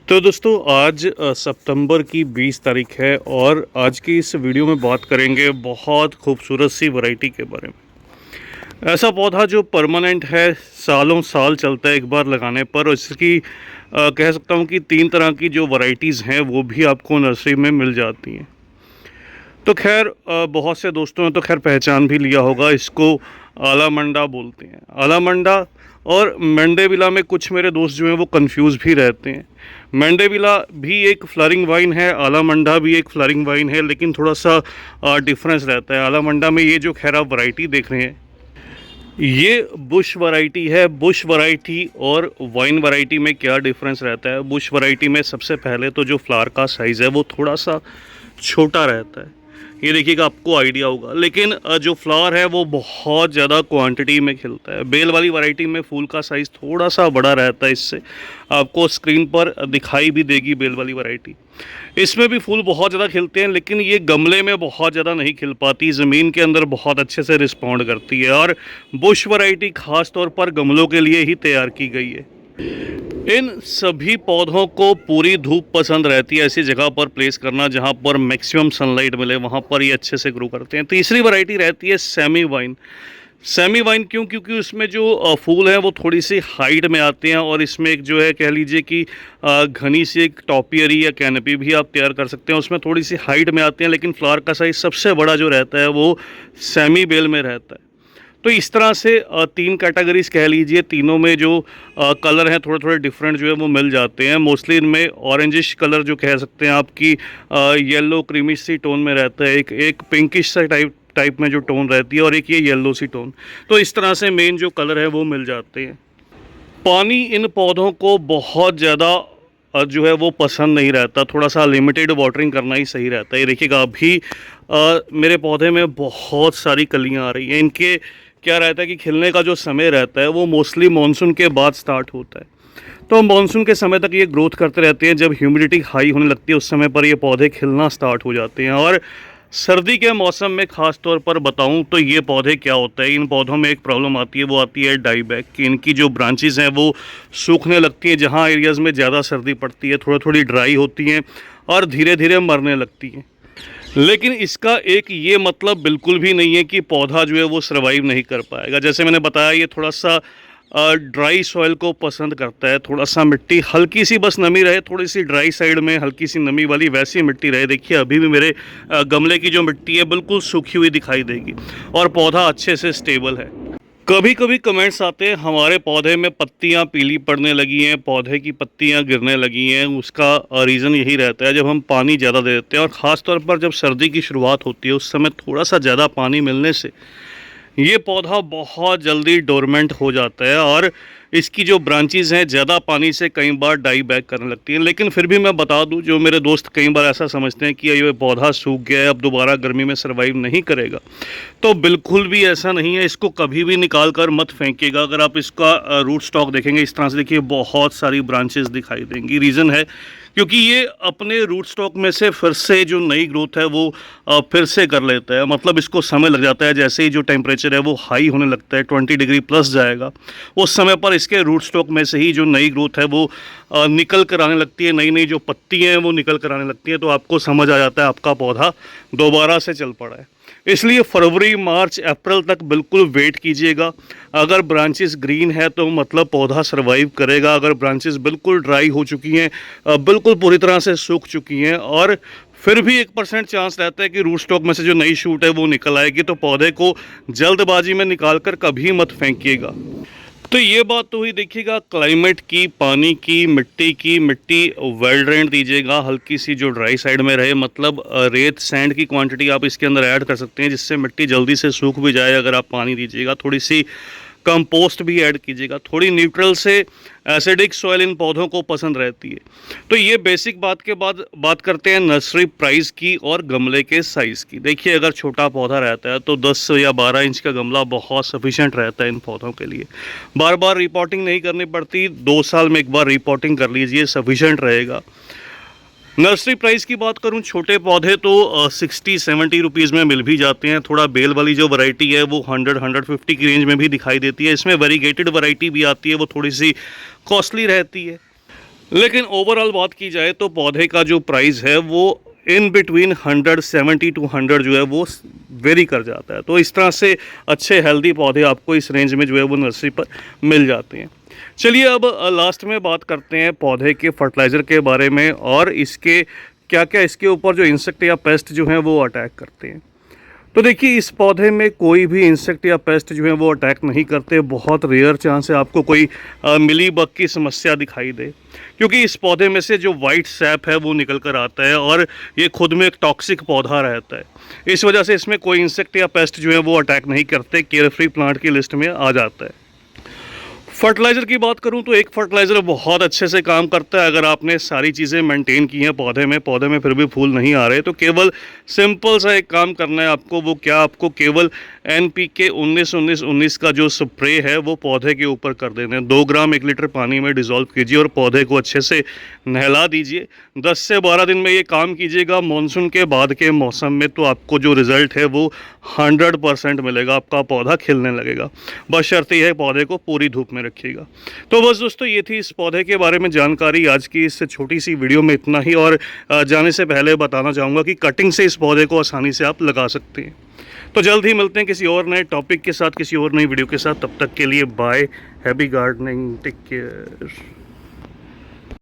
तो दोस्तों आज सितंबर की 20 तारीख है और आज की इस वीडियो में बात करेंगे बहुत खूबसूरत सी वैरायटी के बारे में। ऐसा पौधा जो परमानेंट है, सालों साल चलता है एक बार लगाने पर। और इसकी कह सकता हूँ कि 3 तरह की जो वैरायटीज़ हैं वो भी आपको नर्सरी में मिल जाती हैं। तो खैर बहुत से दोस्तों ने तो खैर पहचान भी लिया होगा, इसको आलामंडा बोलते हैं। आलामंडा और मैंडेविला में कुछ मेरे दोस्त जो हैं वो कंफ्यूज भी रहते हैं। मैंडेविला भी एक फ्लरिंग वाइन है, आलामंडा भी एक फ्लरिंग वाइन है, लेकिन थोड़ा सा डिफरेंस रहता है। आलामंडा में ये जो खैर आप वैरायटी देख रहे हैं ये बुश वैरायटी है। बुश वैरायटी और वाइन वैरायटी में क्या डिफरेंस रहता है? बुश वैरायटी में सबसे पहले तो जो फ्लावर का साइज़ है वो थोड़ा सा छोटा रहता है, ये देखिएगा आपको आइडिया होगा। लेकिन जो फ्लावर है वो बहुत ज़्यादा क्वांटिटी में खिलता है। बेल वाली वैरायटी में फूल का साइज़ थोड़ा सा बड़ा रहता है, इससे आपको स्क्रीन पर दिखाई भी देगी बेल वाली वैरायटी। इसमें भी फूल बहुत ज़्यादा खिलते हैं, लेकिन ये गमले में बहुत ज़्यादा नहीं खिल पाती, ज़मीन के अंदर बहुत अच्छे से रिस्पॉन्ड करती है। और बुश वैरायटी ख़ास तौर पर गमलों के लिए ही तैयार की गई है। इन सभी पौधों को पूरी धूप पसंद रहती है, ऐसी जगह पर प्लेस करना जहां पर मैक्सिमम सनलाइट मिले, वहां पर ये अच्छे से ग्रो करते हैं। तीसरी वैरायटी रहती है सेमी वाइन। सेमी वाइन क्यों? क्योंकि उसमें जो फूल हैं वो थोड़ी सी हाइट में आते हैं और इसमें एक जो है कह लीजिए कि घनी सी एक टॉपियरी या कैनपी भी आप तैयार कर सकते हैं, उसमें थोड़ी सी हाइट में आते हैं, लेकिन फ्लावर का साइज़ सबसे बड़ा जो रहता है वो सेमी बेल में रहता है। तो इस तरह से 3 कैटेगरीज कह लीजिए, तीनों में जो कलर हैं थोड़े थोड़े डिफरेंट जो है वो मिल जाते हैं। मोस्टली इनमें ऑरेंजिश कलर जो कह सकते हैं आपकी येलो क्रीमिश सी टोन में रहता है, एक पिंकिश सा टाइप में जो टोन रहती है, और एक ये येलो सी टोन। तो इस तरह से मेन जो कलर है वो मिल जाते हैं। पानी इन पौधों को बहुत ज़्यादा जो है वो पसंद नहीं रहता, थोड़ा सा लिमिटेड वाटरिंग करना ही सही रहता है। ये देखिएगा अभी मेरे पौधे में बहुत सारी कलियां आ रही हैं। इनके क्या रहता है कि खिलने का जो समय रहता है वो मोस्टली मानसून के बाद स्टार्ट होता है। तो मानसून के समय तक ये ग्रोथ करते रहते हैं। जब ह्यूमिडिटी हाई होने लगती है उस समय पर ये पौधे खिलना स्टार्ट हो जाते हैं। और सर्दी के मौसम में ख़ास तौर पर बताऊं तो ये पौधे क्या होता है, इन पौधों में एक प्रॉब्लम आती है, वो आती है डाई बैक की। इनकी जो ब्रांचेस हैं वो सूखने लगती हैं जहां एरियाज़ में ज़्यादा सर्दी पड़ती है, थोड़ी थोड़ी ड्राई होती हैं और धीरे धीरे मरने लगती हैं। लेकिन इसका एक ये मतलब बिल्कुल भी नहीं है कि पौधा जो है वो सर्वाइव नहीं कर पाएगा। जैसे मैंने बताया ये थोड़ा सा ड्राई सॉइल को पसंद करता है, थोड़ा सा मिट्टी हल्की सी बस नमी रहे, थोड़ी सी ड्राई साइड में हल्की सी नमी वाली वैसी मिट्टी रहे। देखिए अभी भी मेरे गमले की जो मिट्टी है बिल्कुल सूखी हुई दिखाई देगी और पौधा अच्छे से स्टेबल है। कभी कभी कमेंट्स आते हैं हमारे पौधे में पत्तियां पीली पड़ने लगी हैं, पौधे की पत्तियां गिरने लगी हैं। उसका रीज़न यही रहता है जब हम पानी ज़्यादा दे देते हैं, और ख़ास तौर पर जब सर्दी की शुरुआत होती है उस समय थोड़ा सा ज़्यादा पानी मिलने से ये पौधा बहुत जल्दी डोरमेंट हो जाता है और इसकी जो ब्रांचेस हैं ज़्यादा पानी से कई बार डाई बैक करने लगती हैं। लेकिन फिर भी मैं बता दूं, जो मेरे दोस्त कई बार ऐसा समझते हैं कि ये पौधा सूख गया है अब दोबारा गर्मी में सर्वाइव नहीं करेगा, तो बिल्कुल भी ऐसा नहीं है। इसको कभी भी निकाल कर मत फेंकिएगा। अगर आप इसका रूट स्टॉक देखेंगे इस तरह से, देखिए बहुत सारी ब्रांचेस दिखाई देंगी। रीज़न है क्योंकि ये अपने रूट स्टॉक में से फिर से जो नई ग्रोथ है वो फिर से कर लेता है। मतलब इसको समय लग जाता है, जैसे ही जो टेम्परेचर है वो हाई होने लगता है, 20 डिग्री प्लस जाएगा, उस समय पर इसके रूट स्टॉक में से ही जो नई ग्रोथ है वो निकल कर आने लगती है। नई नई जो पत्ती हैं वो निकल कर आने लगती हैं, तो आपको समझ आ जाता है आपका पौधा दोबारा से चल पड़ा है। इसलिए फरवरी मार्च अप्रैल तक बिल्कुल वेट कीजिएगा। अगर ब्रांचेस ग्रीन है तो मतलब पौधा सर्वाइव करेगा। अगर ब्रांचेस बिल्कुल ड्राई हो चुकी हैं, बिल्कुल पूरी तरह से सूख चुकी हैं, और फिर भी 1% चांस रहता है कि रूट स्टॉक में से जो नई शूट है वो निकल आएगी, तो पौधे को जल्दबाजी में निकाल कर कभी मत फेंकिएगा। तो ये बात तो हुई देखिएगा क्लाइमेट की, पानी की, मिट्टी वेल ड्रेन्ड दीजिएगा, हल्की सी जो ड्राई साइड में रहे, मतलब रेत सैंड की क्वांटिटी आप इसके अंदर ऐड कर सकते हैं जिससे मिट्टी जल्दी से सूख भी जाए अगर आप पानी दीजिएगा। थोड़ी सी कंपोस्ट भी ऐड कीजिएगा, थोड़ी न्यूट्रल से एसिडिक सॉइल इन पौधों को पसंद रहती है। तो ये बेसिक बात के बाद बात करते हैं नर्सरी प्राइस की और गमले के साइज़ की। देखिए अगर छोटा पौधा रहता है तो 10 या 12 इंच का गमला बहुत सफिशेंट रहता है इन पौधों के लिए। बार बार रिपोर्टिंग नहीं करनी पड़ती, 2 साल में एक बार रिपोर्टिंग कर लीजिए, सफिशेंट रहेगा। नर्सरी प्राइस की बात करूं, छोटे पौधे तो 60-70 रुपीज़ में मिल भी जाते हैं। थोड़ा बेल वाली जो वैरायटी है वो 100-150 की रेंज में भी दिखाई देती है। इसमें वेरीगेटेड वैरायटी भी आती है, वो थोड़ी सी कॉस्टली रहती है। लेकिन ओवरऑल बात की जाए तो पौधे का जो प्राइस है वो इन बिटवीन 170 टू 100 जो है वो वेरी कर जाता है। तो इस तरह से अच्छे हेल्दी पौधे आपको इस रेंज में जो है वो नर्सरी पर मिल जाते हैं। चलिए अब लास्ट में बात करते हैं पौधे के फर्टिलाइज़र के बारे में और इसके क्या क्या इसके ऊपर जो इंसेक्ट या पेस्ट जो हैं वो अटैक करते हैं। तो देखिए इस पौधे में कोई भी इंसेक्ट या पेस्ट जो है वो अटैक नहीं करते। बहुत रेयर चांस है आपको कोई मिली बग की समस्या दिखाई दे, क्योंकि इस पौधे में से जो वाइट सैप है वो निकल कर आता है और ये खुद में एक टॉक्सिक पौधा रहता है। इस वजह से इसमें कोई इंसेक्ट या पेस्ट जो है वो अटैक नहीं करते, केयर फ्री प्लांट की लिस्ट में आ जाता है। फर्टिलाइज़र की बात करूं तो एक फर्टिलाइज़र बहुत अच्छे से काम करता है। अगर आपने सारी चीज़ें मेंटेन की हैं पौधे में फिर भी फूल नहीं आ रहे, तो केवल सिंपल सा एक काम करना है आपको। वो क्या, आपको केवल NPK 19-19-19 का जो स्प्रे है वो पौधे के ऊपर कर देना है। 2 ग्राम 1 लीटर पानी में डिज़ोल्व कीजिए और पौधे को अच्छे से नहला दीजिए। 10 से 12 दिन में ये काम कीजिएगा। मानसून के बाद के मौसम में तो आपको जो रिज़ल्ट है वो 100% मिलेगा। आपका पौधा खिलने लगेगा, बशर्ते यह पौधे को पूरी धूप में रखिएगा। तो बस दोस्तों ये थी इस पौधे के बारे में जानकारी आज की इस छोटी सी वीडियो में, इतना ही। और जाने से पहले बताना चाहूँगा कि कटिंग से इस पौधे को आसानी से आप लगा सकते हैं। तो जल्द ही मिलते हैं किसी और नए टॉपिक के साथ, किसी और नई वीडियो के साथ। तब तक के लिए bye, happy gardening, take care.